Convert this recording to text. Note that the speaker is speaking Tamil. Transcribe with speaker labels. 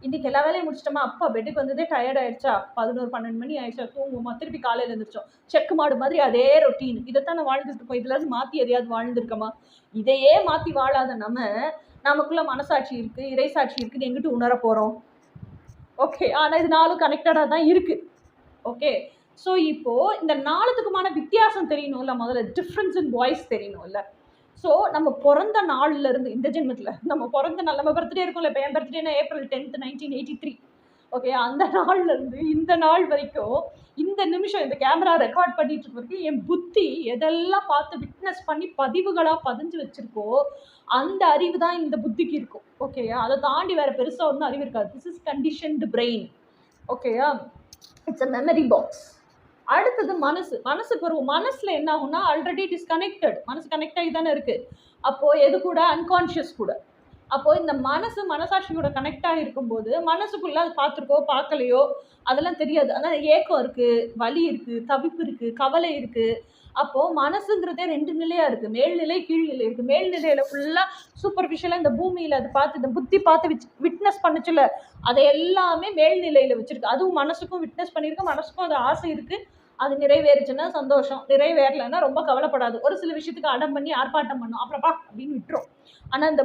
Speaker 1: இன்னைக்கு எல்லா வேலையும் முடிச்சிட்டோமா, அப்பா பெட்டுக்கு வந்ததே டயர்ட் ஆயிடுச்சா, 11 12 மணி ஆயிடுச்சா, தூங்குவோமா, திருப்பி காலையில எழுந்திரிச்சோம், செக் மாடு மாதிரி அதே ரொட்டீன். இதைத்தான் நான் வாழ்ந்துட்டு இருக்கோம். இதுல இருந்து மாத்தி எதையாவது வாழ்ந்துருக்கோமா? இதையே மாத்தி வாழாத நமக்குள்ள மனசாட்சி இருக்கு, இறைசாட்சி இருக்குன்னு எங்கிட்டு உணர போறோம்? ஓகே, ஆனா இது நாளும் கனெக்டடா தான் இருக்கு. ஓகே, ஸோ இப்போ இந்த நாளுக்குமான வித்தியாசம் தெரியணும்ல, முதல்ல டிஃப்ரென்ஸ் இன் வாய்ஸ் தெரியணும்ல. ஸோ நம்ம பிறந்த நாள்ல இருந்து இந்த ஜென்மத்தில் நம்ம பிறந்த நாள், நம்ம பர்த்டே இருக்கும்ல, இப்போ என் பர்த்டேனா April 10th 1983. ஓகே, அந்த நாள்ல இருந்து இந்த நாள் வரைக்கும் இந்த நிமிஷம் இந்த கேமரா ரெக்கார்ட் பண்ணிட்டு இருக்கு, என் புத்தி எதெல்லாம் பார்த்து விட்னஸ் பண்ணி பதிவுகளா பதிஞ்சு வச்சிருக்கோ அந்த அறிவு தான் இந்த புத்திக்கு இருக்கும். ஓகேயா, அதை தாண்டி வேற பெருசா ஒன்றும் அறிவு இருக்காது. This is conditioned brain. ஓகேயா, இட்ஸ் அ மெமரி பாக்ஸ். அடுத்தது மனசுக்கு வருவோம். மனசுல என்ன ஆகும்னா, ஆல்ரெடி இட் இஸ் கனெக்டட். மனசு கனெக்ட் ஆகி தானே இருக்கு. அப்போ எது கூட? அன்கான்ஷியஸ் கூட. அப்போ இந்த மனசாட்சியோட கனெக்ட் ஆகி இருக்கும்போது மனசுக்குள்ள அது பார்த்துருக்கோ பார்க்கலையோ அதெல்லாம் தெரியாது. ஆனால் ஏக்கம் இருக்கு, வலி இருக்கு, தவிப்பு இருக்கு, கவலை இருக்கு. அப்போ மனசுங்கிறதே 2 நிலையா இருக்கு, மேல்நிலை கீழ்நிலை இருக்கு. மேல்நிலையில ஃபுல்லா சூப்பர்ஃபிஷியலா இந்த பூமியில அது பார்த்து இந்த புத்தி பார்த்து விட்னஸ் பண்ணுச்சுல, அதை எல்லாமே மேல்நிலையில வச்சிருக்கு. அதுவும் மனசுக்கும் விட்னஸ் பண்ணியிருக்கு, மனசுக்கும் அது ஆசை இருக்கு. அது நிறைவேறுச்சுன்னா சந்தோஷம், நிறைவேறலைன்னா ரொம்ப கவலைப்படாது. ஒரு சில விஷயத்துக்கு அடம் பண்ணி ஆர்ப்பாட்டம் பண்ணும், அப்புறப்பா அப்படின்னு விட்டுரும். ஆனா இந்த